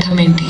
అర్థం ఏంటి?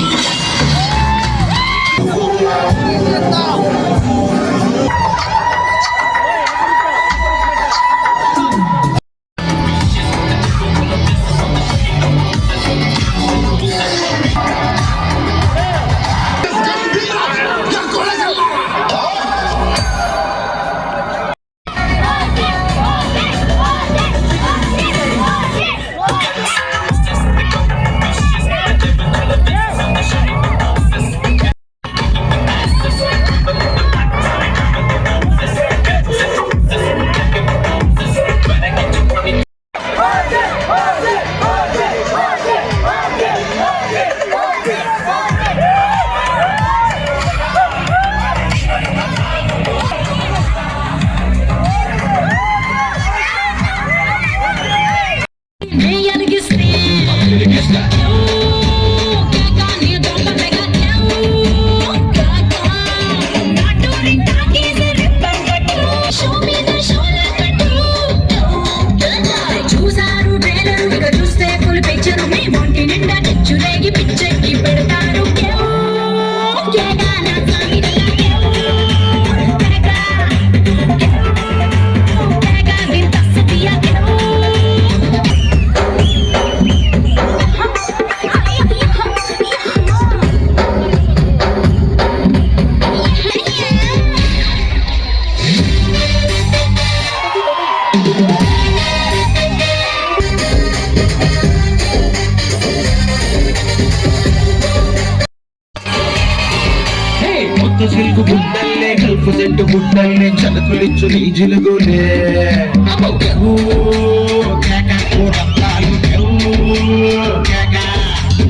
Silk గుడ్డల్లే కల్పు set గుడ్డల్లే చదుకులిచ్చు నీ జిలుగులే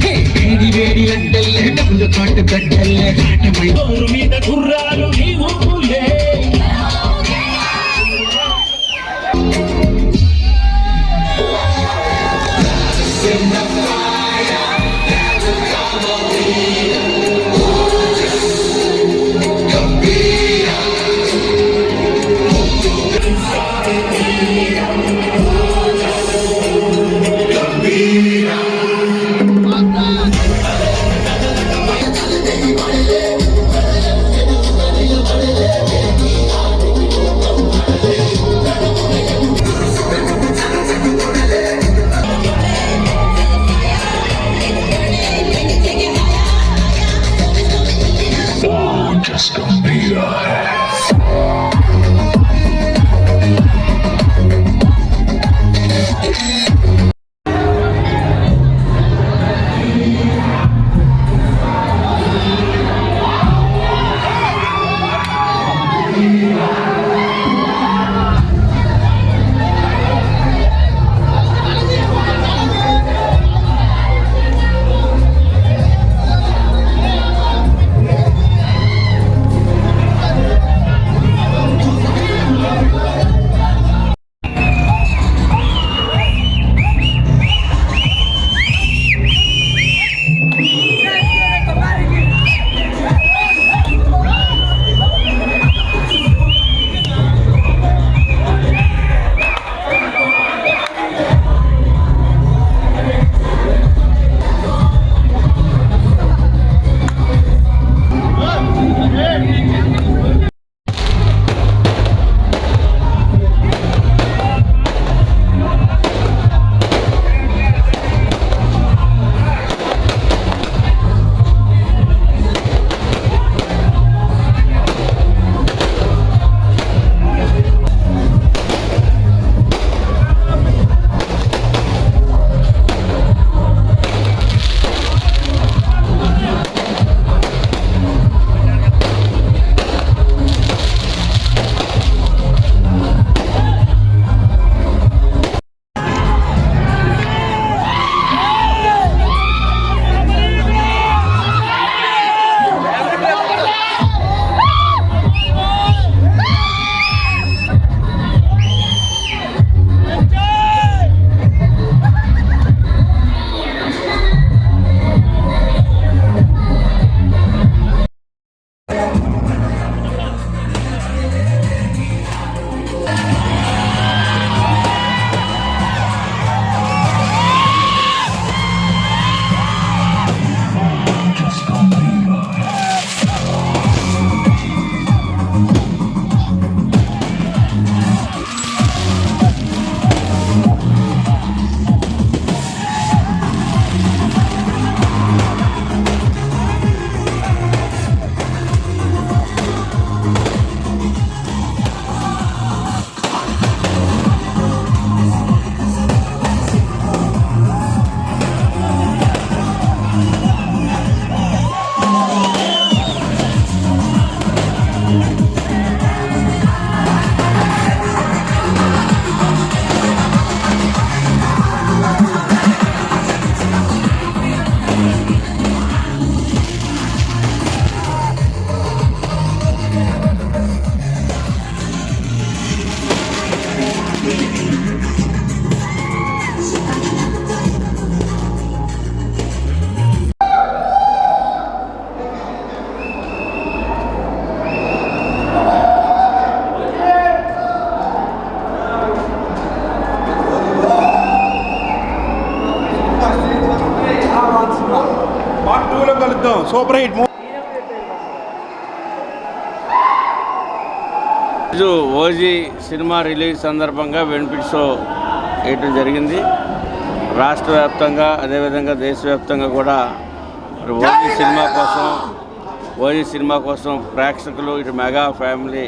వేడి వేడి గడ్డల్లే డబ్బులు కాటు గడ్డల్లే కాటమై మీద గుర్రాలు నీ ఊపులే super hit movie. OG cinema release సందర్భంగా బెనిఫిట్ షో వేయటం జరిగింది. రాష్ట్ర వ్యాప్తంగా అదేవిధంగా దేశవ్యాప్తంగా కూడా ఓజీ సినిమా కోసం ప్రేక్షకులు, ఇటు మెగా ఫ్యామిలీ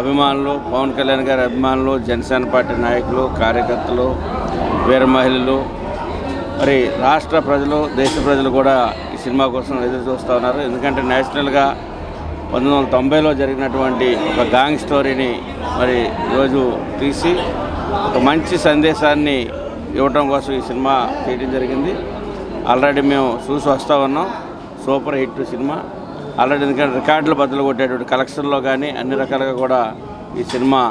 అభిమానులు, పవన్ కళ్యాణ్ గారి అభిమానులు, జనసేన పార్టీ నాయకులు, కార్యకర్తలు, వీర మహిళలు, మరి రాష్ట్ర ప్రజలు, దేశ ప్రజలు కూడా ఈ సినిమా కోసం ఎదురు చూస్తూ ఉన్నారు. ఎందుకంటే నేషనల్గా 1990లో జరిగినటువంటి ఒక గాంగ్ స్టోరీని మరి ఈరోజు తీసి ఒక మంచి సందేశాన్ని ఇవ్వటం కోసం ఈ సినిమా చేయడం జరిగింది. ఆల్రెడీ మేము చూసి వస్తూ ఉన్నాం. సూపర్ హిట్ సినిమా ఆల్రెడీ, ఎందుకంటే రికార్డులు బద్దలు కొట్టేటువంటి కలెక్షన్లో కానీ అన్ని రకాలుగా కూడా ఈ సినిమా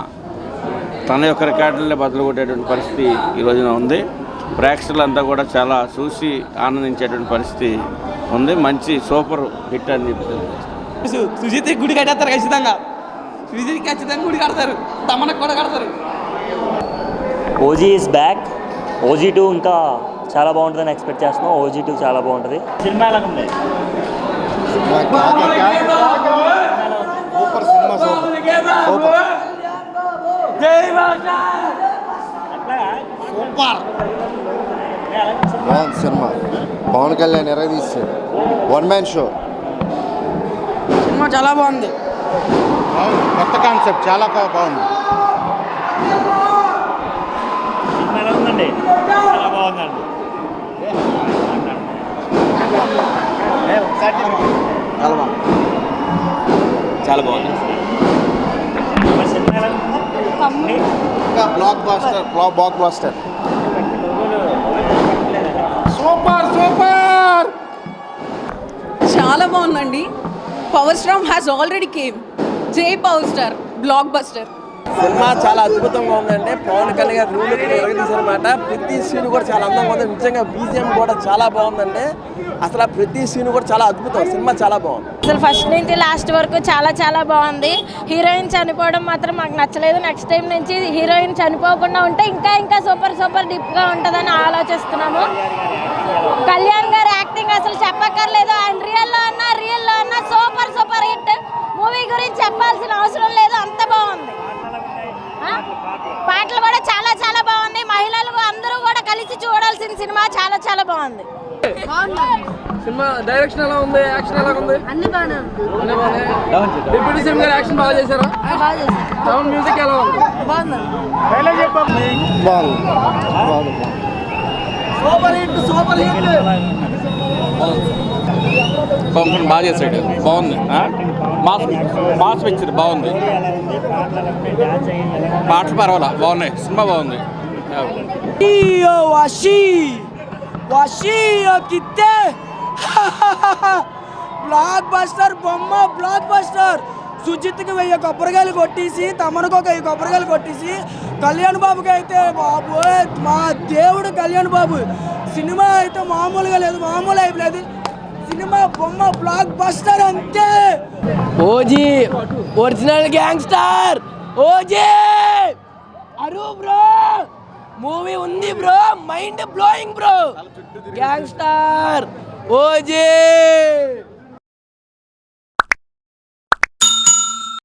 తన యొక్క రికార్డులనే బద్దలు కొట్టేటువంటి పరిస్థితి ఈ రోజున ఉంది. ప్రేక్షకులంతా కూడా చాలా చూసి ఆనందించేటువంటి పరిస్థితి ఉంది. మంచి సూపర్ హిట్ అని చెప్పి సుజిత్ గుడి కట్టేస్తారు ఖచ్చితంగా. సుజిత్ ఖచ్చితంగా గుడి కడతారు, తమనకు కూడా కడతారు. OG is back. ఓజీ 2 ఇంకా చాలా బాగుంటుందని ఎక్స్పెక్ట్ చేస్తున్నాం. ఓజీ 2 చాలా బాగుంటుంది. సినిమా ఎలా ఉంది? సూపర్ సినిమా, సూపర్ బాగుంది సినిమా. పవన్ కళ్యాణ్ ఎరగదీశాడు. One man show. సినిమా చాలా బాగుంది. కొత్త కాన్సెప్ట్, చాలా బాగుంది. సినిమా ఎలా ఉందండి? చాలా బాగుందండి. చాలా బాగుంది. సినిమా ఎలా ఉంది? Blockbuster. Super super. చాలా బాగుందండి. Power star has already came. జై power star blockbuster. Cinema చాలా అద్భుతంగా ఉందండి. పవన్ కళ్యాణ్ గారు రూల్ ఎరగదీశారన్నమాట. ప్రతి సీన్ కూడా చాలా అందంగా ఉంది. నిజంగా బీజిఎం కూడా చాలా బాగుందండి. అసలు ప్రతి సీన్ కూడా చాలా అద్భుతం. సినిమా చాలా బాగుంది. అసలు ఫస్ట్ నుంచి లాస్ట్ వరకు చాలా చాలా బాగుంది. హీరోయిన్ చనిపోవడం మాత్రం మాకు నచ్చలేదు. నెక్స్ట్ టైం నుంచి హీరోయిన్ చనిపోకుండా ఉంటే ఇంకా ఇంకా సూపర్ డిప్గా ఉంటుందని ఆలోచిస్తున్నాము. కళ్యాణ్ గారి యాక్టింగ్ అసలు చెప్పక్కర్లేదు. అండ్ రియల్లో అన్నా సూపర్ హిట్. మూవీ గురించి చెప్పాల్సిన అవసరం లేదు, అంత బాగుంది. పాటలు కూడా చాలా చాలా బాగుంది. మహిళలు అందరూ కూడా కలిసి చూడాల్సిన సినిమా. చాలా చాలా బాగుంది. సినిమా డైరెక్షన్ ఎలా ఉంది? యాక్షన్ ఎలా ఉంది? అన్ని బాగానే డిప్యూటీ సీఎం గారు యాక్షన్ బాగా చేశారా? సౌండ్ మ్యూజిక్ ఎలా ఉంది? Super hit. పవన్ బాగా చేశాడు. బాగుంది. మాస్ పిక్చర్ బాగుంది. పాటలు పర్వాలా, బాగున్నాయి. సినిమా బాగుంది. బ్లాక్ బస్టర్ బొమ్మ. Blockbuster. సుజిత్కి 1000 కొబ్బరికాయలు కొట్టేసి, తమనుకు ఒక 1000 కొబ్బరికాయలు కొట్టేసి, కళ్యాణ్ బాబుకి అయితే బాబు మా దేవుడు కళ్యాణ్ బాబు. సినిమా అయితే మామూలుగా లేదు, మామూలు అయిపోలేదు. సినిమా బొమ్మ బ్లాక్ బస్టర్ అంతే. OG original gangster. ఓజీ అరు బ్రో. మూవీ ఉంది bro, mind blowing bro. Gangster OG.